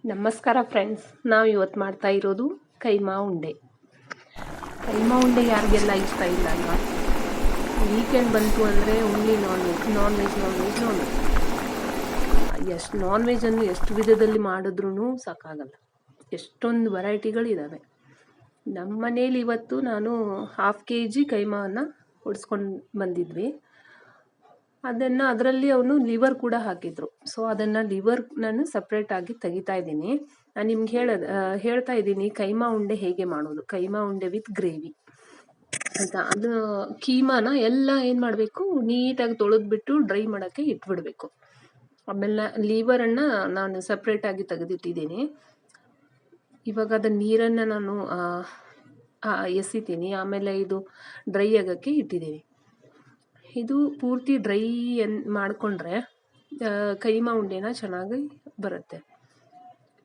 ನಮಸ್ಕಾರ ಫ್ರೆಂಡ್ಸ್, ನಾವು ಇವತ್ತು ಮಾಡ್ತಾ ಇರೋದು ಕೈಮಾ ಉಂಡೆ. ಕೈಮಾ ಉಂಡೆ ಯಾರಿಗೆಲ್ಲ ಇಷ್ಟ ಇಲ್ಲ ಅಲ್ವಾ? ವೀಕೆಂಡ್ ಬಂತು ಅಂದರೆ ಓನ್ಲಿ ನಾನ್ ವೆಜ್. ನಾನ್ ವೆಜ್ಜನ್ನು ಎಷ್ಟು ವಿಧದಲ್ಲಿ ಮಾಡಿದ್ರೂ ಸಾಕಾಗಲ್ಲ. ಎಷ್ಟೊಂದು ವೆರೈಟಿಗಳಿದ್ದಾವೆ. ನಮ್ಮ ಮನೇಲಿ ಇವತ್ತು ನಾನು 1/2 kg ಕೈಮಾವನ್ನು ಹೊಡ್ಸ್ಕೊಂಡು ಬಂದಿದ್ವಿ. ಅದರಲ್ಲಿ ಅವನು ಲಿವರ್ ಕೂಡ ಹಾಕಿದ್ರು. ಸೊ ಅದನ್ನು ಲಿವರ್ ನಾನು ಸಪ್ರೇಟಾಗಿ ತೆಗಿತಾ ಇದ್ದೀನಿ. ನಾನು ನಿಮ್ಗೆ ಹೇಳ್ತಾ ಇದ್ದೀನಿ ಕೈಮಾ ಉಂಡೆ ಹೇಗೆ ಮಾಡೋದು. ಕೈಮಾ ಉಂಡೆ ವಿತ್ ಗ್ರೇವಿ ಆಯಿತಾ. ಅದು ಕೀಮಾನ ಎಲ್ಲ ಏನು ಮಾಡಬೇಕು, ನೀಟಾಗಿ ತೊಳೆದ್ಬಿಟ್ಟು ಡ್ರೈ ಮಾಡೋಕ್ಕೆ ಇಟ್ಬಿಡಬೇಕು. ಆಮೇಲೆ ಲಿವರನ್ನು ನಾನು ಸಪ್ರೇಟಾಗಿ ತೆಗೆದಿಟ್ಟಿದ್ದೀನಿ. ಇವಾಗ ಅದರ ನೀರನ್ನು ನಾನು ಎಸಿತೀನಿ. ಆಮೇಲೆ ಇದು ಡ್ರೈ ಆಗೋಕ್ಕೆ ಇಟ್ಟಿದ್ದೀನಿ. ಇದು ಪೂರ್ತಿ ಡ್ರೈ ಮಾಡಿಕೊಂಡ್ರೆ ಕೈಮಾ ಉಂಡೆನ ಚೆನ್ನಾಗಿ ಬರುತ್ತೆ.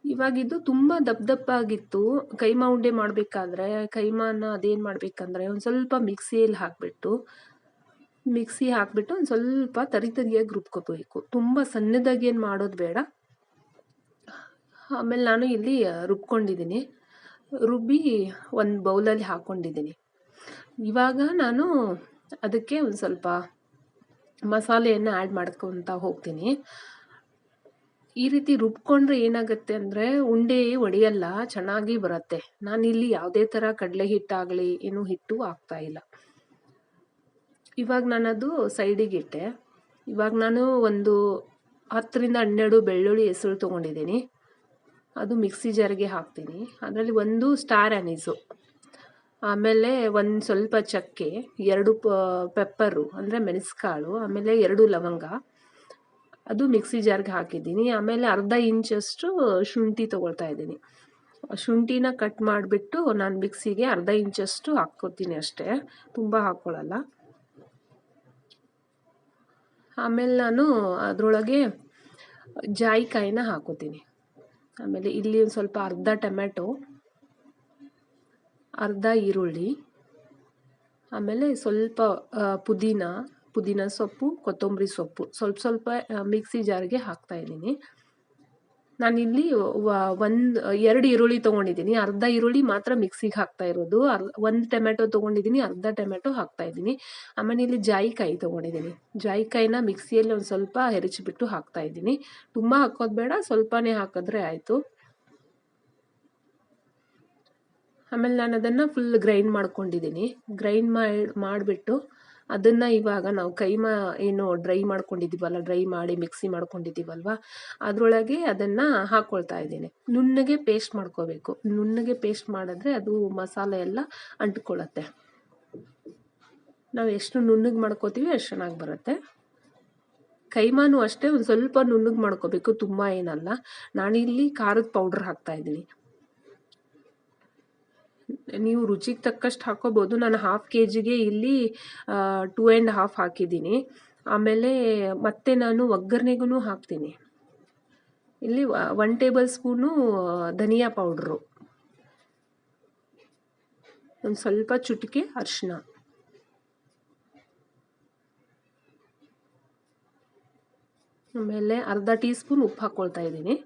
ಇವಾಗಿದ್ದು ತುಂಬ ದಪ್ಪಾಗಿತ್ತು. ಕೈಮಾ ಉಂಡೆ ಮಾಡಬೇಕಾದ್ರೆ ಕೈಮಾನ ಅದೇನು ಮಾಡಬೇಕಂದ್ರೆ ಒಂದು ಸ್ವಲ್ಪ ಮಿಕ್ಸಿಯಲ್ಲಿ ಹಾಕಿಬಿಟ್ಟು ಒಂದು ಸ್ವಲ್ಪ ತರಿಯಾಗಿ ರುಬ್ಕೋಬೇಕು. ತುಂಬ ಸಣ್ಣದಾಗಿ ಏನು ಮಾಡೋದು ಬೇಡ. ಆಮೇಲೆ ನಾನು ಇಲ್ಲಿ ರುಬ್ಕೊಂಡಿದ್ದೀನಿ. ರುಬ್ಬಿ ಒಂದು ಬೌಲಲ್ಲಿ ಹಾಕ್ಕೊಂಡಿದ್ದೀನಿ. ಇವಾಗ ನಾನು ಅದಕ್ಕೆ ಒಂದು ಸ್ವಲ್ಪ ಮಸಾಲೆಯನ್ನು ಆ್ಯಡ್ ಮಾಡ್ಕೊತಾ ಹೋಗ್ತೀನಿ. ಈ ರೀತಿ ರುಬ್ಕೊಂಡ್ರೆ ಏನಾಗುತ್ತೆ ಅಂದರೆ ಉಂಡೆ ಒಡೆಯಲ್ಲ, ಚೆನ್ನಾಗಿ ಬರುತ್ತೆ. ನಾನಿಲ್ಲಿ ಯಾವುದೇ ಥರ ಕಡಲೆ ಹಿಟ್ಟಾಗಲಿ ಏನೂ ಹಿಟ್ಟು ಹಾಕ್ತಾಯಿಲ್ಲ. ಇವಾಗ ನಾನದು ಸೈಡಿಗೆ ಇಟ್ಟೆ. ಇವಾಗ ನಾನು ಒಂದು 10ರಿಂದ 12 ಬೆಳ್ಳುಳ್ಳಿ ಹೆಸರು ತೊಗೊಂಡಿದ್ದೀನಿ. ಅದು ಮಿಕ್ಸಿ ಜಾರಿಗೆ ಹಾಕ್ತೀನಿ. ಅದರಲ್ಲಿ 1 ಸ್ಟಾರ್ ಅನೀಸು, ಆಮೇಲೆ ಒಂದು ಸ್ವಲ್ಪ ಚಕ್ಕೆ, 2 ಪೆಪ್ಪರು ಅಂದರೆ ಮೆಣಸುಕಾಳು, ಆಮೇಲೆ 2 ಲವಂಗ, ಅದು ಮಿಕ್ಸಿ ಜಾರ್ಗೆ ಹಾಕಿದ್ದೀನಿ. ಆಮೇಲೆ ಅರ್ಧ ಇಂಚಷ್ಟು ಶುಂಠಿ ತೊಗೊಳ್ತಾ ಇದ್ದೀನಿ. ಶುಂಠಿನ ಕಟ್ ಮಾಡಿಬಿಟ್ಟು ನಾನು ಮಿಕ್ಸಿಗೆ ಅರ್ಧ ಇಂಚಷ್ಟು ಹಾಕ್ಕೊತೀನಿ ಅಷ್ಟೇ, ತುಂಬ ಹಾಕ್ಕೊಳ್ಳಲ್ಲ. ಆಮೇಲೆ ನಾನು ಅದರೊಳಗೆ ಜಾಯಿಕಾಯಿನ ಹಾಕೋತೀನಿ. ಆಮೇಲೆ ಇಲ್ಲಿ ಒಂದು ಸ್ವಲ್ಪ ಅರ್ಧ ಟೊಮೆಟೊ, ಅರ್ಧ ಈರುಳ್ಳಿ, ಆಮೇಲೆ ಸ್ವಲ್ಪ ಪುದೀನ ಸೊಪ್ಪು, ಕೊತ್ತಂಬರಿ ಸೊಪ್ಪು ಸ್ವಲ್ಪ ಮಿಕ್ಸಿ ಜಾರ್ಗೆ ಹಾಕ್ತಾ ಇದ್ದೀನಿ. ನಾನಿಲ್ಲಿ 2 ಈರುಳ್ಳಿ ತೊಗೊಂಡಿದ್ದೀನಿ. ಅರ್ಧ ಈರುಳ್ಳಿ ಮಾತ್ರ ಮಿಕ್ಸಿಗೆ ಹಾಕ್ತಾ ಇರೋದು. 1 ಟೊಮೆಟೊ ತೊಗೊಂಡಿದ್ದೀನಿ, ಅರ್ಧ ಟೊಮೆಟೊ ಹಾಕ್ತಾ ಇದ್ದೀನಿ. ಆಮೇಲೆ ಇಲ್ಲಿ ಜಾಯಿಕಾಯಿ ತೊಗೊಂಡಿದ್ದೀನಿ. ಜಾಯಿಕಾಯಿನ ಮಿಕ್ಸಿಯಲ್ಲಿ ಒಂದು ಸ್ವಲ್ಪ ಹೆರಚಿಬಿಟ್ಟು ಹಾಕ್ತಾ ಇದ್ದೀನಿ. ತುಂಬ ಹಾಕೋದು ಬೇಡ, ಸ್ವಲ್ಪನೇ ಹಾಕಿದ್ರೆ ಆಯಿತು. ಆಮೇಲೆ ನಾನು ಅದನ್ನು ಫುಲ್ ಗ್ರೈಂಡ್ ಮಾಡ್ಕೊಂಡಿದ್ದೀನಿ. ಗ್ರೈಂಡ್ ಮಾಡಿಬಿಟ್ಟು ಅದನ್ನು ಇವಾಗ ನಾವು ಕೈಮಾ ಏನು ಡ್ರೈ ಮಾಡಿ ಮಿಕ್ಸಿ ಮಾಡ್ಕೊಂಡಿದ್ದೀವಲ್ವ, ಅದರೊಳಗೆ ಅದನ್ನು ಹಾಕ್ಕೊಳ್ತಾ ಇದ್ದೀನಿ. ನುಣ್ಣಗೆ ಪೇಸ್ಟ್ ಮಾಡ್ಕೋಬೇಕು. ನುಣ್ಣಗೆ ಪೇಸ್ಟ್ ಮಾಡಿದ್ರೆ ಅದು ಮಸಾಲೆ ಎಲ್ಲ ಅಂಟ್ಕೊಳ್ಳುತ್ತೆ. ನಾವು ಎಷ್ಟು ನುಣ್ಣಗೆ ಮಾಡ್ಕೋತೀವಿ ಅಷ್ಟು ಚೆನ್ನಾಗಿ ಬರುತ್ತೆ. ಕೈಮಾನು ಅಷ್ಟೇ ಒಂದು ಸ್ವಲ್ಪ ನುಣ್ಣಗೆ ಮಾಡ್ಕೋಬೇಕು, ತುಂಬ ಏನಲ್ಲ. ನಾನಿಲ್ಲಿ ಖಾರದ ಪೌಡ್ರ್ ಹಾಕ್ತಾಯಿದ್ದೀನಿ. ನೀವು ರುಚಿಗೆ ತಕ್ಕಷ್ಟು ಹಾಕೋಬೋದು. ನಾನು 1/2 kgಗೆ ಇಲ್ಲಿ 2.5 ಹಾಕಿದ್ದೀನಿ. ಆಮೇಲೆ ಮತ್ತೆ ನಾನು ಒಗ್ಗರಣೆಗೂ ಹಾಕ್ತೀನಿ. ಇಲ್ಲಿ 1 ಟೇಬಲ್ ಸ್ಪೂನು ಧನಿಯಾ ಪೌಡ್ರು, ಒಂದು ಸ್ವಲ್ಪ ಚುಟಿಕೆ ಅರಿಶಿನ, ಆಮೇಲೆ ಅರ್ಧ ಟೀ ಸ್ಪೂನ್ ಉಪ್ಪು ಹಾಕ್ಕೊಳ್ತಾ ಇದ್ದೀನಿ.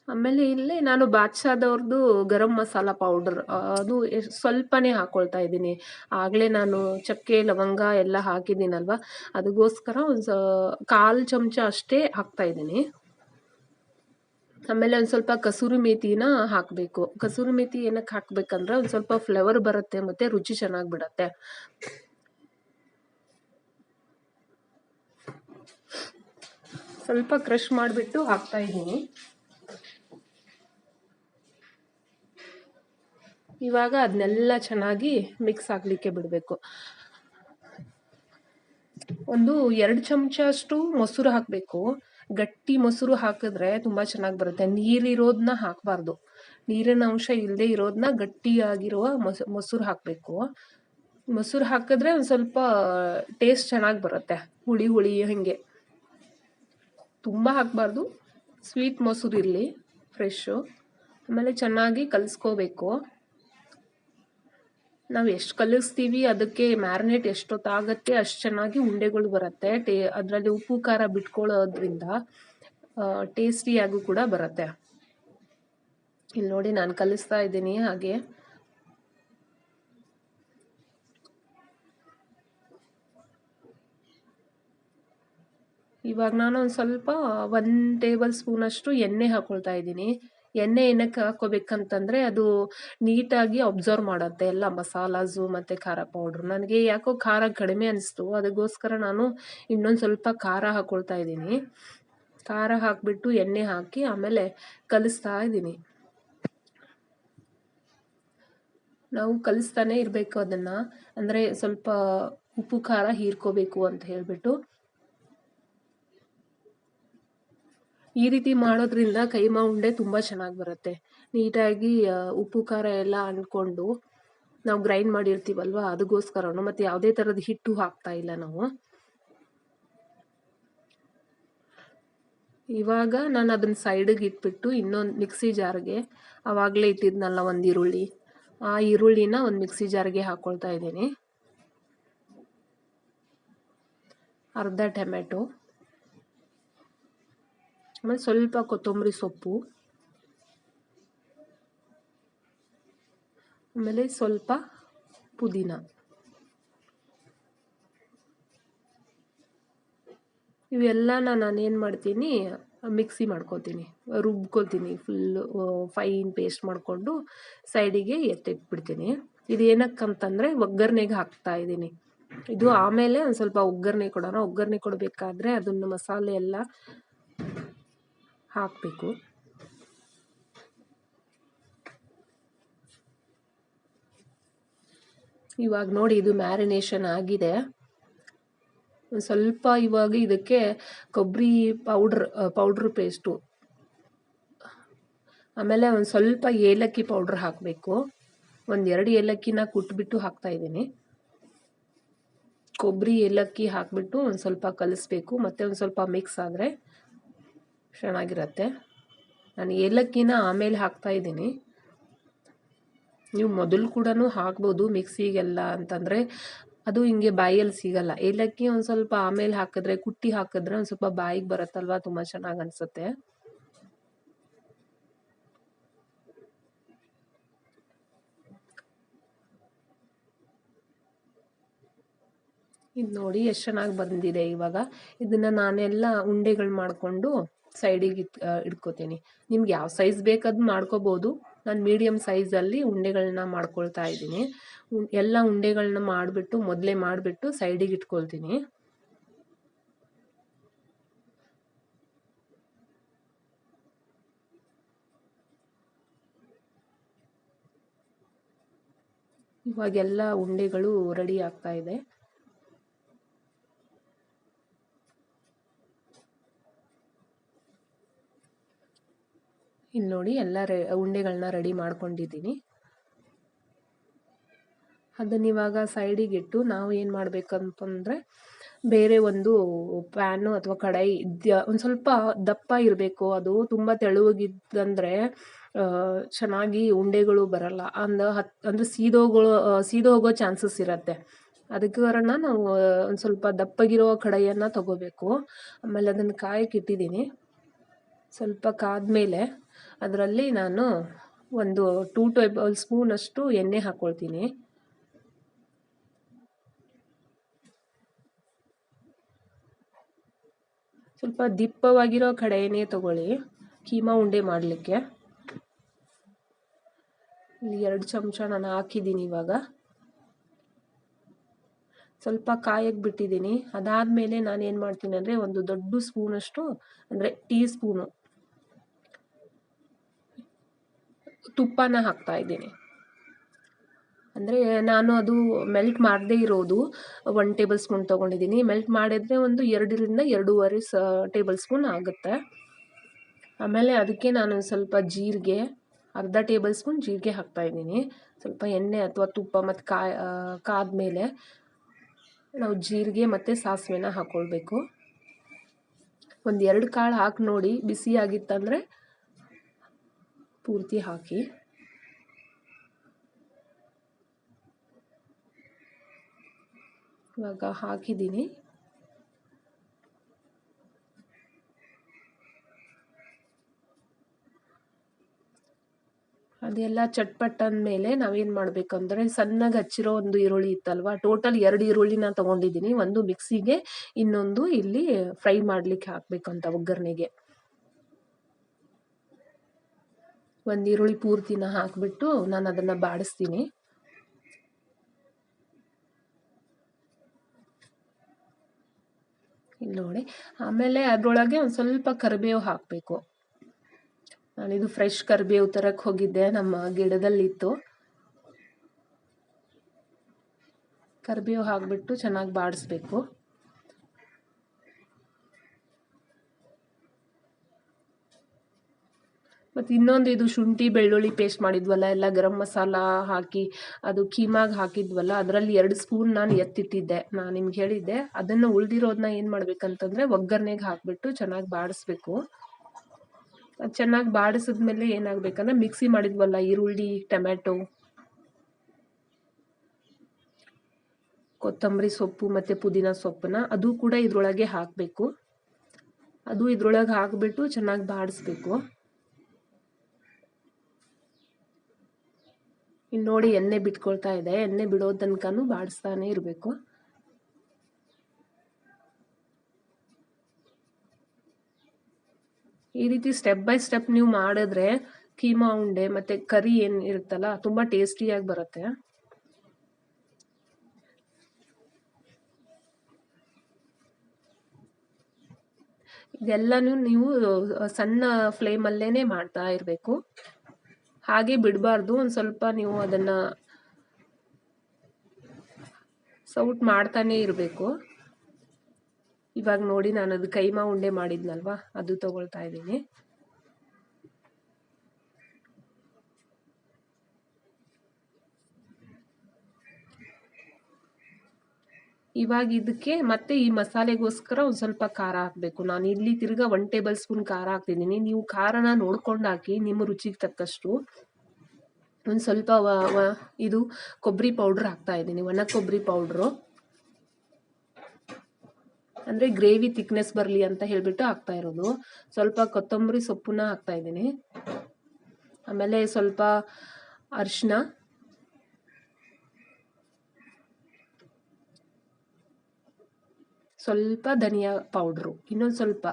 ಆಮೇಲೆ ಇಲ್ಲೇ ನಾನು ಬಾದ್ಶಾದವ್ರದ್ದು ಗರಂ ಮಸಾಲ ಪೌಡರ್, ಅದು ಸ್ವಲ್ಪನೇ ಹಾಕ್ಕೊಳ್ತಾ ಇದ್ದೀನಿ. ಆಗಲೇ ನಾನು ಚಕ್ಕೆ ಲವಂಗ ಎಲ್ಲ ಹಾಕಿದ್ದೀನಲ್ವ, ಅದಕ್ಕೋಸ್ಕರ ಒಂದು 1/4 ಚಮಚ ಅಷ್ಟೇ ಹಾಕ್ತಾಯಿದ್ದೀನಿ. ಆಮೇಲೆ ಒಂದು ಸ್ವಲ್ಪ ಕಸೂರಿ ಮೇಥಿನ ಹಾಕಬೇಕು. ಕಸೂರಿ ಮೇಥಿ ಏನಕ್ಕೆ ಹಾಕಬೇಕಂದ್ರೆ ಒಂದು ಸ್ವಲ್ಪ ಫ್ಲೇವರ್ ಬರುತ್ತೆ ಮತ್ತು ರುಚಿ ಚೆನ್ನಾಗಿ ಬಿಡುತ್ತೆ. ಸ್ವಲ್ಪ ಕ್ರಷ್ ಮಾಡಿಬಿಟ್ಟು ಹಾಕ್ತಾಯಿದ್ದೀನಿ. ಇವಾಗ ಅದನ್ನೆಲ್ಲ ಚೆನ್ನಾಗಿ ಮಿಕ್ಸ್ ಆಗಲಿಕ್ಕೆ ಬಿಡಬೇಕು. ಒಂದು 2 ಚಮಚ ಅಷ್ಟು ಮೊಸರು ಹಾಕಬೇಕು. ಗಟ್ಟಿ ಮೊಸರು ಹಾಕಿದ್ರೆ ತುಂಬ ಚೆನ್ನಾಗಿ ಬರುತ್ತೆ. ನೀರಿರೋದನ್ನ ಹಾಕಬಾರ್ದು. ನೀರಿನ ಅಂಶ ಇಲ್ಲದೆ ಇರೋದನ್ನ ಗಟ್ಟಿಯಾಗಿರುವ ಮೊಸರು ಹಾಕಬೇಕು. ಮೊಸರು ಹಾಕಿದ್ರೆ ಒಂದು ಸ್ವಲ್ಪ ಟೇಸ್ಟ್ ಚೆನ್ನಾಗಿ ಬರುತ್ತೆ, ಹುಳಿ ಹಾಗೆ. ತುಂಬ ಹಾಕಬಾರ್ದು, ಸ್ವೀಟ್ ಮೊಸರು ಇರಲಿ, ಫ್ರೆಶ್ಶು. ಆಮೇಲೆ ಚೆನ್ನಾಗಿ ಕಲಿಸ್ಕೋಬೇಕು. ನಾವು ಎಷ್ಟು ಕಲಿಸ್ತೀವಿ ಅದಕ್ಕೆ ಮ್ಯಾರಿನೇಟ್ ಎಷ್ಟೊತ್ತಾಗತ್ತೆ ಅಷ್ಟು ಚೆನ್ನಾಗಿ ಉಂಡೆಗಳು ಬರುತ್ತೆ. ಅದರಲ್ಲಿ ಉಪ್ಪು ಖಾರ ಬಿಟ್ಕೊಳ್ಳೋದ್ರಿಂದ ಟೇಸ್ಟಿಯಾಗೂ ಕೂಡ ಬರುತ್ತೆ. ಇಲ್ಲಿ ನೋಡಿ ನಾನು ಕಲಿಸ್ತಾ ಇದ್ದೀನಿ ಹಾಗೆ. ಇವಾಗ ನಾನು ಒಂದು ಸ್ವಲ್ಪ 1 ಟೇಬಲ್ ಸ್ಪೂನಷ್ಟು ಎಣ್ಣೆ ಹಾಕೊಳ್ತಾ ಇದ್ದೀನಿ. ಎಣ್ಣೆ ಏನಕ್ಕೆ ಹಾಕೋಬೇಕಂತಂದರೆ ಅದು ನೀಟಾಗಿ ಅಬ್ಸರ್ವ್ ಮಾಡುತ್ತೆ ಎಲ್ಲ ಮಸಾಲಾಸು ಮತ್ತು ಖಾರ ಪೌಡ್ರು. ನನಗೆ ಯಾಕೋ ಖಾರ ಕಡಿಮೆ ಅನಿಸ್ತು, ಅದಕ್ಕೋಸ್ಕರ ನಾನು ಇನ್ನೊಂದು ಸ್ವಲ್ಪ ಖಾರ ಹಾಕ್ಕೊಳ್ತಾ ಇದ್ದೀನಿ. ಖಾರ ಹಾಕಿಬಿಟ್ಟು ಎಣ್ಣೆ ಹಾಕಿ ಆಮೇಲೆ ಕಲಿಸ್ತಾ ಇದ್ದೀನಿ. ನಾವು ಕಲಿಸ್ತಾನೆ ಇರಬೇಕು ಅದನ್ನು, ಅಂದರೆ ಸ್ವಲ್ಪ ಉಪ್ಪು ಖಾರ ಹೀರ್ಕೋಬೇಕು ಅಂತ ಹೇಳಿಬಿಟ್ಟು. ಈ ರೀತಿ ಮಾಡೋದ್ರಿಂದ ಕೈಮಾ ಉಂಡೆ ತುಂಬ ಚೆನ್ನಾಗಿ ಬರುತ್ತೆ. ನೀಟಾಗಿ ಉಪ್ಪು ಖಾರ ಎಲ್ಲ ಅಂದ್ಕೊಂಡು ನಾವು ಗ್ರೈಂಡ್ ಮಾಡಿರ್ತೀವಲ್ವ, ಅದಕ್ಕೋಸ್ಕರನು. ಮತ್ತು ಯಾವುದೇ ಥರದ ಹಿಟ್ಟು ಹಾಕ್ತಾ ಇಲ್ಲ ನಾವು. ಇವಾಗ ನಾನು ಅದನ್ನು ಸೈಡಿಗೆ ಇಟ್ಬಿಟ್ಟು ಇನ್ನೊಂದು ಮಿಕ್ಸಿ ಜಾರ್ಗೆ ಆವಾಗಲೇ ಇಟ್ಟಿದ್ನಲ್ಲ ಒಂದು ಈರುಳ್ಳಿ, ಆ ಈರುಳ್ಳಿನ ಒಂದು ಮಿಕ್ಸಿ ಜಾರ್ಗೆ ಹಾಕ್ಕೊಳ್ತಾ ಇದ್ದೀನಿ. ಅರ್ಧ ಟೊಮೆಟೊ, ಆಮೇಲೆ ಸ್ವಲ್ಪ ಕೊತ್ತಂಬರಿ ಸೊಪ್ಪು, ಆಮೇಲೆ ಸ್ವಲ್ಪ ಪುದೀನ. ಇವೆಲ್ಲನ ನಾನೇನು ಮಾಡ್ತೀನಿ, ಮಿಕ್ಸಿ ಮಾಡ್ಕೊತೀನಿ, ರುಬ್ಕೊತೀನಿ. ಫುಲ್ಲು ಫೈನ್ ಪೇಸ್ಟ್ ಮಾಡಿಕೊಂಡು ಸೈಡಿಗೆ ಎತ್ತಿಟ್ಬಿಡ್ತೀನಿ. ಇದು ಏನಕ್ಕಂತಂದರೆ ಒಗ್ಗರಣೆಗೆ ಹಾಕ್ತಾ ಇದ್ದೀನಿ. ಇದು ಆಮೇಲೆ ಒಂದು ಸ್ವಲ್ಪ ಒಗ್ಗರಣೆ ಕೊಡೋಣ. ಒಗ್ಗರಣೆ ಕೊಡಬೇಕಾದ್ರೆ ಅದನ್ನು ಮಸಾಲೆ ಎಲ್ಲ ಹಾಕಬೇಕು. ಇವಾಗ ನೋಡಿ ಇದು ಮ್ಯಾರಿನೇಷನ್ ಆಗಿದೆ. ಒಂದು ಸ್ವಲ್ಪ ಇವಾಗ ಇದಕ್ಕೆ ಕೊಬ್ಬರಿ ಪೌಡ್ರ್ ಪೇಸ್ಟು, ಆಮೇಲೆ ಒಂದು ಸ್ವಲ್ಪ ಏಲಕ್ಕಿ ಪೌಡ್ರ್ ಹಾಕಬೇಕು. 1-2 ಏಲಕ್ಕಿನ ಕುಟ್ಬಿಟ್ಟು ಹಾಕ್ತಾಯಿದ್ದೀನಿ. ಕೊಬ್ಬರಿ ಏಲಕ್ಕಿ ಹಾಕಿಬಿಟ್ಟು ಒಂದು ಸ್ವಲ್ಪ ಕಲಿಸ್ಬೇಕು. ಮತ್ತು ಒಂದು ಸ್ವಲ್ಪ ಮಿಕ್ಸ್ ಆದರೆ ಚೆನ್ನಾಗಿರುತ್ತೆ. ನಾನು ಏಲಕ್ಕಿನ ಆಮೇಲೆ ಹಾಕ್ತಾಯಿದ್ದೀನಿ. ನೀವು ಮೊದಲು ಕೂಡ ಹಾಕ್ಬೋದು ಮಿಕ್ಸಿಗೆಲ್ಲ ಅಂತಂದರೆ ಅದು ಹಿಂಗೆ ಬಾಯಲ್ಲಿ ಸಿಗಲ್ಲ. ಏಲಕ್ಕಿ ಒಂದು ಸ್ವಲ್ಪ ಆಮೇಲೆ ಹಾಕಿದ್ರೆ, ಕುಟ್ಟಿ ಹಾಕಿದ್ರೆ ಒಂದು ಸ್ವಲ್ಪ ಬಾಯಿಗೆ ಬರುತ್ತಲ್ವ, ತುಂಬ ಚೆನ್ನಾಗಿ ಅನಿಸುತ್ತೆ. ಇದು ನೋಡಿ ಎಷ್ಟು ಚೆನ್ನಾಗಿ ಬಂದಿದೆ. ಇವಾಗ ಇದನ್ನು ನಾನೆಲ್ಲ ಉಂಡೆಗಳು ಮಾಡಿಕೊಂಡು ಸೈಡಿಗೆ ಇಟ್ಕೋತೀನಿ. ನಿಮ್ಗೆ ಯಾವ ಸೈಜ್ ಬೇಕಾದ್ರೂ ಮಾಡ್ಕೋಬೋದು. ನಾನು ಮೀಡಿಯಮ್ ಸೈಜಲ್ಲಿ ಉಂಡೆಗಳನ್ನ ಮಾಡ್ಕೊಳ್ತಾ ಇದ್ದೀನಿ. ಎಲ್ಲ ಉಂಡೆಗಳನ್ನ ಮೊದಲೇ ಮಾಡಿಬಿಟ್ಟು ಸೈಡಿಗೆ ಇಟ್ಕೊಳ್ತೀನಿ. ಇವಾಗೆಲ್ಲ ಉಂಡೆಗಳು ರೆಡಿ ಆಗ್ತಾ ಇದೆ. ಇಲ್ಲಿ ನೋಡಿ ಎಲ್ಲ ಉಂಡೆಗಳನ್ನ ರೆಡಿ ಮಾಡ್ಕೊಂಡಿದ್ದೀನಿ. ಅದನ್ನ ಇವಾಗ ಸೈಡಿಗೆ ಇಟ್ಟು ನಾವು ಏನು ಮಾಡಬೇಕಂತಂದರೆ, ಬೇರೆ ಒಂದು ಪ್ಯಾನು ಅಥವಾ ಕಡಾಯಿ ಒಂದು ಸ್ವಲ್ಪ ದಪ್ಪ ಇರಬೇಕು. ಅದು ತುಂಬ ತೆಳುವಾಗಿದ್ದಂದರೆ ಚೆನ್ನಾಗಿ ಉಂಡೆಗಳು ಬರಲ್ಲ. ಅಂದರೆ ಸೀದೋಗೋ ಚಾನ್ಸಸ್ ಇರುತ್ತೆ. ಅದಕ್ಕೆ ಕಾರಣ ನಾವು ಒಂದು ಸ್ವಲ್ಪ ದಪ್ಪಗಿರೋ ಕಡಾಯಿಯನ್ನು ತಗೋಬೇಕು. ಆಮೇಲೆ ಅದನ್ನು ಕಾಯಕ್ಕೆ ಇಟ್ಟಿದ್ದೀನಿ. ಸ್ವಲ್ಪ ಕಾದ್ಮೇಲೆ ಅದರಲ್ಲಿ ನಾನು ಒಂದು 2 ಟೇಬಲ್ ಸ್ಪೂನಷ್ಟು ಎಣ್ಣೆ ಹಾಕ್ಕೊಳ್ತೀನಿ. ಸ್ವಲ್ಪ ದಿಪ್ಪವಾಗಿರೋ ಕಡಾಯಿನೇ ತಗೊಳ್ಳಿ ಕೀಮಾ ಉಂಡೆ ಮಾಡಲಿಕ್ಕೆ. ಇಲ್ಲಿ 2 ಚಮಚ ನಾನು ಹಾಕಿದ್ದೀನಿ. ಇವಾಗ ಸ್ವಲ್ಪ ಕಾಯಕ್ಕೆ ಬಿಟ್ಟಿದ್ದೀನಿ. ಅದಾದಮೇಲೆ ನಾನು ಏನು ಮಾಡ್ತೀನಿ ಅಂದರೆ, ಒಂದು ದೊಡ್ಡ ಸ್ಪೂನಷ್ಟು, ಅಂದರೆ ಟೀ ಸ್ಪೂನು ತುಪ್ಪನ ಹಾಕ್ತಾ ಇದ್ದೀನಿ. ಅಂದರೆ ನಾನು ಅದು ಮೆಲ್ಟ್ ಮಾಡದೇ ಇರೋದು 1 ಟೇಬಲ್ ಸ್ಪೂನ್ ತೊಗೊಂಡಿದ್ದೀನಿ. ಮೆಲ್ಟ್ ಮಾಡಿದರೆ ಒಂದು 2ರಿಂದ 2.5 ಟೇಬಲ್ ಸ್ಪೂನ್ ಆಗುತ್ತೆ. ಆಮೇಲೆ ಅದಕ್ಕೆ ನಾನು ಸ್ವಲ್ಪ ಜೀರಿಗೆ, ಅರ್ಧ ಟೇಬಲ್ ಸ್ಪೂನ್ ಜೀರಿಗೆ ಹಾಕ್ತಾಯಿದ್ದೀನಿ. ಸ್ವಲ್ಪ ಎಣ್ಣೆ ಅಥವಾ ತುಪ್ಪ ಮತ್ತು ಕಾದ್ಮೇಲೆ ನಾವು ಜೀರಿಗೆ ಮತ್ತು ಸಾಸಿವೆನ ಹಾಕ್ಕೊಳ್ಬೇಕು. 1-2 ಕಾಳು ಹಾಕಿ ನೋಡಿ, ಬಿಸಿಯಾಗಿತ್ತಂದರೆ ಪೂರ್ತಿ ಹಾಕಿ. ಇವಾಗ ಹಾಕಿದ್ದೀನಿ. ಅದೆಲ್ಲ ಚಟ್ಪಟ್ ಅಂದಮೇಲೆ ನಾವೇನು ಮಾಡಬೇಕಂದ್ರೆ ಸಣ್ಣಗೆ ಹಚ್ಚಿರೋ ಒಂದು ಈರುಳ್ಳಿ ಇತ್ತಲ್ವ, ಟೋಟಲ್ 2 ಈರುಳ್ಳಿನ ತೊಗೊಂಡಿದ್ದೀನಿ. ಒಂದು ಮಿಕ್ಸಿಗೆ, ಇನ್ನೊಂದು ಇಲ್ಲಿ ಫ್ರೈ ಮಾಡಲಿಕ್ಕೆ ಹಾಕಬೇಕಂತ ಒಗ್ಗರಣೆಗೆ. ಒಂದು ಈರುಳ್ಳಿ ಪೂರ್ತಿನ ಹಾಕಿಬಿಟ್ಟು ನಾನು ಅದನ್ನು ಬಾಡಿಸ್ತೀನಿ. ಇಲ್ಲಿ ನೋಡಿ, ಆಮೇಲೆ ಅದರೊಳಗೆ ಒಂದು ಸ್ವಲ್ಪ ಕರಿಬೇವು ಹಾಕಬೇಕು. ನಾನಿದು ಫ್ರೆಶ್ ಕರಿಬೇವು ತರಕ್ಕೆ ಹೋಗಿದ್ದೆ, ನಮ್ಮ ಗಿಡದಲ್ಲಿತ್ತು. ಕರಿಬೇವು ಹಾಕಿಬಿಟ್ಟು ಚೆನ್ನಾಗಿ ಬಾಡಿಸ್ಬೇಕು. ಮತ್ತು ಇನ್ನೊಂದು, ಇದು ಶುಂಠಿ ಬೆಳ್ಳುಳ್ಳಿ ಪೇಸ್ಟ್ ಮಾಡಿದ್ವಲ್ಲ, ಎಲ್ಲ ಗರಂ ಮಸಾಲ ಹಾಕಿ ಅದು ಕೀಮಾಗಿ ಹಾಕಿದ್ವಲ್ಲ, ಅದರಲ್ಲಿ 2 ಸ್ಪೂನ್ ನಾನು ಎತ್ತಿಟ್ಟಿದ್ದೆ. ನಾನು ನಿಮ್ಗೆ ಹೇಳಿದ್ದೆ, ಅದನ್ನು ಉಳಿದಿರೋದನ್ನ ಏನು ಮಾಡ್ಬೇಕಂತಂದರೆ ಒಗ್ಗರಣೆಗೆ ಹಾಕಿಬಿಟ್ಟು ಚೆನ್ನಾಗಿ ಬಾಡಿಸ್ಬೇಕು. ಅದು ಚೆನ್ನಾಗಿ ಬಾಡಿಸಿದ್ಮೇಲೆ ಏನಾಗಬೇಕಂದ್ರೆ ಮಿಕ್ಸಿ ಮಾಡಿದ್ವಲ್ಲ ಈರುಳ್ಳಿ, ಟೊಮ್ಯಾಟೊ, ಕೊತ್ತಂಬರಿ ಸೊಪ್ಪು ಮತ್ತು ಪುದೀನ ಸೊಪ್ಪನ್ನ ಅದು ಕೂಡ ಇದ್ರೊಳಗೆ ಹಾಕಬೇಕು. ಅದು ಇದ್ರೊಳಗೆ ಹಾಕಿಬಿಟ್ಟು ಚೆನ್ನಾಗಿ ಬಾಡಿಸ್ಬೇಕು. ಇನ್ನು ನೋಡಿ, ಎಣ್ಣೆ ಬಿಟ್ಕೊಳ್ತಾ ಇದೆ. ಎಣ್ಣೆ ಬಿಡೋ ತನಕನೂ ಬಾಡಿಸ್ತಾನೆ ಇರಬೇಕು. ಈ ರೀತಿ ಸ್ಟೆಪ್ ಬೈ ಸ್ಟೆಪ್ ನೀವು ಮಾಡಿದ್ರೆ ಕೀಮಾ ಉಂಡೆ ಮತ್ತು ಕರಿ ಏನು ಇರುತ್ತಲ್ಲ ತುಂಬ ಟೇಸ್ಟಿಯಾಗಿ ಬರುತ್ತೆ. ಇದೆಲ್ಲನೂ ನೀವು ಸಣ್ಣ ಫ್ಲೇಮಲ್ಲೇ ಮಾಡ್ತಾ ಇರಬೇಕು. ಹಾಗೆ ಬಿಡಬಾರ್ದು. ಒಂದು ಸ್ವಲ್ಪ ನೀವು ಅದನ್ನು ಸೌಟ್ ಮಾಡ್ತಾನೆ ಇರಬೇಕು. ಇವಾಗ ನೋಡಿ, ನಾನು ಅದು ಕೈಮಾ ಉಂಡೆ ಮಾಡಿದ್ನಲ್ವ, ಅದು ತಗೊಳ್ತಾ ಇದ್ದೀನಿ. ಇವಾಗ ಇದಕ್ಕೆ ಮತ್ತೆ ಈ ಮಸಾಲೆಗೋಸ್ಕರ ಒಂದು ಸ್ವಲ್ಪ ಖಾರ ಹಾಕಬೇಕು. ನಾನು ಇಲ್ಲಿ ತಿರ್ಗಾ 1 ಟೇಬಲ್ ಸ್ಪೂನ್ ಖಾರ ಹಾಕ್ತಿದ್ದೀನಿ. ನೀವು ಖಾರನ ನೋಡ್ಕೊಂಡು ಹಾಕಿ, ನಿಮ್ಮ ರುಚಿಗೆ ತಕ್ಕಷ್ಟು. ಒಂದು ಸ್ವಲ್ಪ ಇದು ಕೊಬ್ಬರಿ ಪೌಡ್ರ್ ಹಾಕ್ತಾ ಇದ್ದೀನಿ, ಒಣ ಕೊಬ್ಬರಿ ಪೌಡ್ರು. ಅಂದರೆ ಗ್ರೇವಿ ಥಿಕ್ನೆಸ್ ಬರಲಿ ಅಂತ ಹೇಳಿಬಿಟ್ಟು ಹಾಕ್ತಾ ಇರೋದು. ಸ್ವಲ್ಪ ಕೊತ್ತಂಬರಿ ಸೊಪ್ಪನ್ನ ಹಾಕ್ತಾ ಇದ್ದೀನಿ. ಆಮೇಲೆ ಸ್ವಲ್ಪ ಅರಿಶಿನ, ಸ್ವಲ್ಪ ಧನಿಯಾ ಪೌಡ್ರು, ಇನ್ನೊಂದು ಸ್ವಲ್ಪ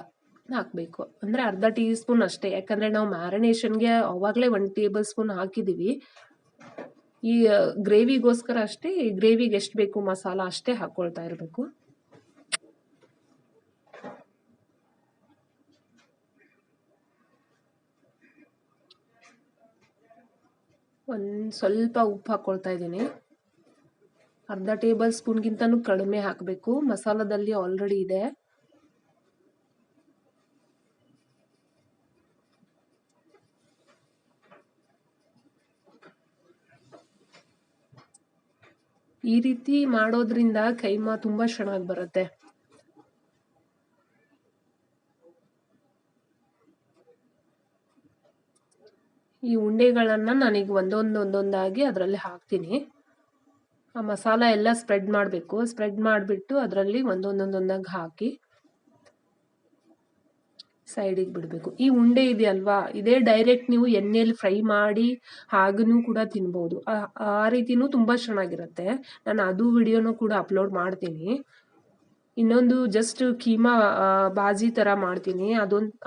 ಹಾಕಬೇಕು. ಅಂದರೆ ಅರ್ಧ ಟೀ ಸ್ಪೂನ್ ಅಷ್ಟೇ, ಯಾಕಂದರೆ ನಾವು ಮ್ಯಾರಿನೇಷನ್ಗೆ ಆವಾಗಲೇ 1 ಟೇಬಲ್ ಸ್ಪೂನ್ ಹಾಕಿದ್ದೀವಿ. ಈ ಗ್ರೇವಿಗೋಸ್ಕರ ಅಷ್ಟೇ, ಗ್ರೇವಿಗೆ ಎಷ್ಟು ಬೇಕು ಮಸಾಲ ಅಷ್ಟೇ ಹಾಕ್ಕೊಳ್ತಾ ಇರಬೇಕು. ಒಂದು ಸ್ವಲ್ಪ ಉಪ್ಪು ಹಾಕ್ಕೊಳ್ತಾ ಇದ್ದೀನಿ. ಅರ್ಧ ಟೇಬಲ್ ಸ್ಪೂನ್ಗಿಂತನೂ ಕಡಿಮೆ ಹಾಕಬೇಕು, ಮಸಾಲದಲ್ಲಿ ಆಲ್ರೆಡಿ ಇದೆ. ಈ ರೀತಿ ಮಾಡೋದ್ರಿಂದ ಕೈಮಾ ತುಂಬ ಚೆನ್ನಾಗಿ ಬರುತ್ತೆ. ಈ ಉಂಡೆಗಳನ್ನು ನಾನೀಗ ಒಂದೊಂದಾಗಿ ಅದರಲ್ಲಿ ಹಾಕ್ತೀನಿ. ಆ ಮಸಾಲ ಎಲ್ಲ ಸ್ಪ್ರೆಡ್ ಮಾಡಬೇಕು. ಸ್ಪ್ರೆಡ್ ಮಾಡಿಬಿಟ್ಟು ಅದರಲ್ಲಿ ಒಂದೊಂದಾಗಿ ಹಾಕಿ ಸೈಡಿಗೆ ಬಿಡಬೇಕು. ಈ ಉಂಡೆ ಇದೆಯಲ್ವಾ, ಇದೇ ಡೈರೆಕ್ಟ್ ನೀವು ಎಣ್ಣೆಯಲ್ಲಿ ಫ್ರೈ ಮಾಡಿ ಹಾಗೂ ಕೂಡ ತಿನ್ಬೋದು. ಆ ರೀತಿನೂ ತುಂಬ ಚೆನ್ನಾಗಿರುತ್ತೆ. ನಾನು ಅದು ವಿಡಿಯೋನೂ ಕೂಡ ಅಪ್ಲೋಡ್ ಮಾಡ್ತೀನಿ. ಇನ್ನೊಂದು ಜಸ್ಟ್ ಕೀಮಾ ಬಾಜಿ ಥರ ಮಾಡ್ತೀನಿ,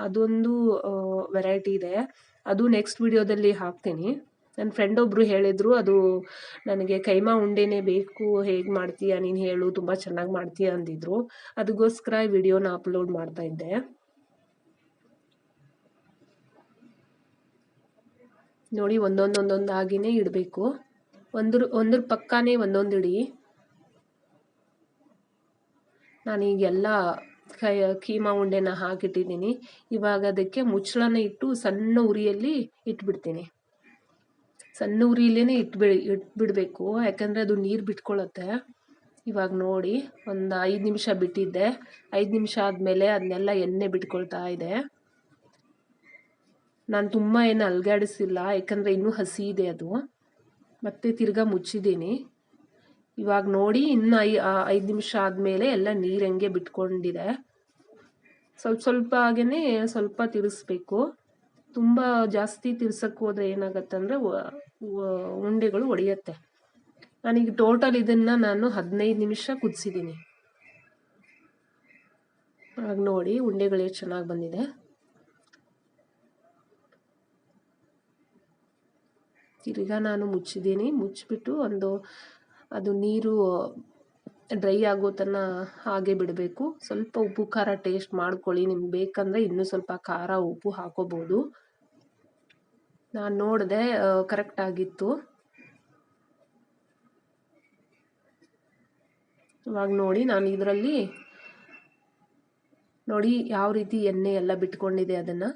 ಅದೊಂದು ವೆರೈಟಿ ಇದೆ. ಅದು ನೆಕ್ಸ್ಟ್ ವಿಡಿಯೋದಲ್ಲಿ ಹಾಕ್ತೀನಿ. ನನ್ನ ಫ್ರೆಂಡ್ ಒಬ್ಬರು ಹೇಳಿದರು, ಅದು ನನಗೆ ಕೈಮಾ ಉಂಡೆನೇ ಬೇಕು, ಹೇಗೆ ಮಾಡ್ತೀಯ ನೀನು ಹೇಳು, ತುಂಬ ಚೆನ್ನಾಗಿ ಮಾಡ್ತೀಯ ಅಂದಿದ್ರು. ಅದಕ್ಕೋಸ್ಕರ ಈ ವಿಡಿಯೋನ ಅಪ್ಲೋಡ್ ಮಾಡ್ತಾ ಇದ್ದೆ. ನೋಡಿ, ಒಂದೊಂದಾಗಿನೇ ಇಡಬೇಕು. ಒಂದ್ರ ಪಕ್ಕನೇ ಒಂದೊಂದು ಇಡಿ. ನಾನೀಗೆಲ್ಲ ಕೀಮಾ ಉಂಡೆನ ಹಾಕಿಟ್ಟಿದ್ದೀನಿ. ಇವಾಗ ಅದಕ್ಕೆ ಮುಚ್ಚಳನ ಇಟ್ಟು ಸಣ್ಣ ಉರಿಯಲ್ಲಿ ಇಟ್ಬಿಡ್ತೀನಿ. ಸಣ್ಣ ಉರಿಯಲ್ಲೇ ಇಟ್ಬಿಡಬೇಕು, ಯಾಕಂದರೆ ಅದು ನೀರು ಬಿಟ್ಕೊಳ್ಳುತ್ತೆ. ಇವಾಗ ನೋಡಿ, ಒಂದು 5 ನಿಮಿಷ ಬಿಟ್ಟಿದ್ದೆ. 5 ನಿಮಿಷ ಆದಮೇಲೆ ಅದನ್ನೆಲ್ಲ ಎಣ್ಣೆ ಬಿಟ್ಕೊಳ್ತಾ ಇದೆ. ನಾನು ತುಂಬ ಏನು ಅಲ್ಗಾಡಿಸಿಲ್ಲ, ಯಾಕಂದರೆ ಇನ್ನೂ ಹಸಿ ಇದೆ ಅದು. ಮತ್ತೆ ತಿರ್ಗಾ ಮುಚ್ಚಿದ್ದೀನಿ. ಇವಾಗ ನೋಡಿ ಇನ್ನು 5 ನಿಮಿಷ ಆದಮೇಲೆ ಎಲ್ಲ ನೀರು ಹೆಂಗೆ ಬಿಟ್ಕೊಂಡಿದೆ. ಸ್ವಲ್ಪ ಸ್ವಲ್ಪ ಹಾಗೇ ಸ್ವಲ್ಪ ತಿರ್ಸ್ಬೇಕು. ತುಂಬ ಜಾಸ್ತಿ ತಿರ್ಸಕ್ಕೆ ಹೋದ್ರೆ ಏನಾಗತ್ತಂದರೆ ಉಂಡೆಗಳು ಒಡೆಯುತ್ತೆ. ನಾನೀಗ ಟೋಟಲ್ ಇದನ್ನು ನಾನು 15 ನಿಮಿಷ ಕುದಿಸಿದ್ದೀನಿ. ಆಗ ನೋಡಿ ಉಂಡೆಗಳು ಎಷ್ಟು ಚೆನ್ನಾಗಿ ಬಂದಿದೆ. ತಿರ್ಗಾ ನಾನು ಮುಚ್ಚಿದ್ದೀನಿ. ಮುಚ್ಚಿಬಿಟ್ಟು ಅದು ನೀರು ಡ್ರೈ ಆಗೋ ತನಕ ಹಾಗೆ ಬಿಡಬೇಕು. ಸ್ವಲ್ಪ ಉಪ್ಪು ಖಾರ ಟೇಸ್ಟ್ ಮಾಡ್ಕೊಳ್ಳಿ. ನಿಮ್ಗೆ ಬೇಕಂದರೆ ಇನ್ನೂ ಸ್ವಲ್ಪ ಖಾರ ಉಪ್ಪು ಹಾಕೋಬೋದು. ನಾನು ನೋಡಿದೆ ಕರೆಕ್ಟ್ ಆಗಿತ್ತು. ಇವಾಗ ನೋಡಿ ನಾನು ಇದರಲ್ಲಿ ನೋಡಿ ಯಾವ ರೀತಿ ಎಣ್ಣೆ ಎಲ್ಲ ಬಿಟ್ಕೊಂಡಿದೆ. ಅದನ್ನು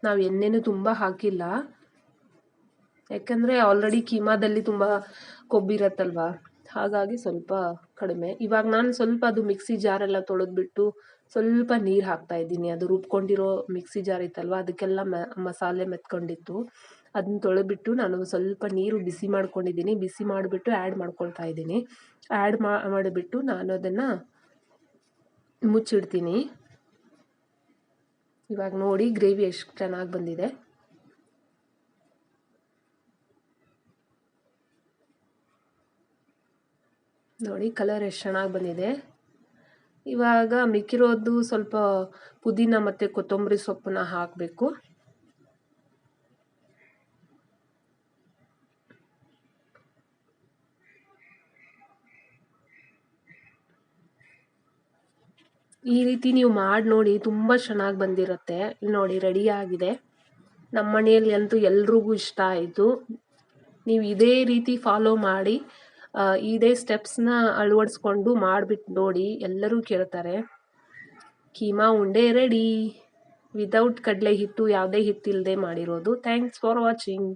ನಾವು ಎಣ್ಣೆನೂ ತುಂಬ ಹಾಕಿಲ್ಲ, ಯಾಕಂದರೆ ಆಲ್ರೆಡಿ ಕೀಮಾದಲ್ಲಿ ತುಂಬ ಕೊಬ್ಬಿರತ್ತಲ್ವ, ಹಾಗಾಗಿ ಸ್ವಲ್ಪ ಕಡಿಮೆ. ಇವಾಗ ನಾನು ಸ್ವಲ್ಪ ಅದು ಮಿಕ್ಸಿ ಜಾರೆಲ್ಲ ತೊಳೆದ್ಬಿಟ್ಟು ಸ್ವಲ್ಪ ನೀರು ಹಾಕ್ತಾ ಇದ್ದೀನಿ. ಅದು ರುಬ್ಕೊಂಡಿರೋ ಮಿಕ್ಸಿ ಜಾರ್ ಇತ್ತಲ್ವ, ಅದಕ್ಕೆಲ್ಲ ಮಸಾಲೆ ಮೆತ್ಕೊಂಡಿತ್ತು. ಅದನ್ನ ತೊಳೆದ್ಬಿಟ್ಟು ನಾನು ಸ್ವಲ್ಪ ನೀರು ಬಿಸಿ ಮಾಡ್ಕೊಂಡಿದ್ದೀನಿ. ಬಿಸಿ ಮಾಡಿಬಿಟ್ಟು ಆ್ಯಡ್ ಮಾಡ್ಕೊಳ್ತಾ ಇದ್ದೀನಿ. ಆ್ಯಡ್ ಮಾಡಿಬಿಟ್ಟು ನಾನು ಅದನ್ನು ಮುಚ್ಚಿಡ್ತೀನಿ. ಇವಾಗ ನೋಡಿ ಗ್ರೇವಿ ಎಷ್ಟು ಚೆನ್ನಾಗಿ ಬಂದಿದೆ. ನೋಡಿ ಕಲರ್ ಎಷ್ಟು ಚೆನ್ನಾಗಿ ಬಂದಿದೆ. ಇವಾಗ ಮಿಕ್ಕಿರೋದು ಸ್ವಲ್ಪ ಪುದೀನ ಮತ್ತು ಕೊತ್ತಂಬರಿ ಸೊಪ್ಪನ್ನ ಹಾಕಬೇಕು. ಈ ರೀತಿ ನೀವು ಮಾಡಿ ನೋಡಿ, ತುಂಬ ಚೆನ್ನಾಗಿ ಬಂದಿರುತ್ತೆ. ನೋಡಿ ರೆಡಿಯಾಗಿದೆ. ನಮ್ಮ ಮನೆಯಲ್ಲಿ ಅಂತೂ ಎಲ್ರಿಗೂ ಇಷ್ಟ ಆಯಿತು. ನೀವು ಇದೇ ರೀತಿ ಫಾಲೋ ಮಾಡಿ, ಇದೇ ಸ್ಟೆಪ್ಸ್ನ ಅಳವಡಿಸ್ಕೊಂಡು ಮಾಡಿಬಿಟ್ಟು ನೋಡಿ, ಎಲ್ಲರೂ ಕೇಳ್ತಾರೆ. ಕೀಮಾ ಉಂಡೆ ರೆಡಿ, ವಿತೌಟ್ ಕಡಲೆ ಹಿಟ್ಟು, ಯಾವುದೇ ಹಿಟ್ಟಿಲ್ಲದೆ ಮಾಡಿರೋದು. Thanks for watching.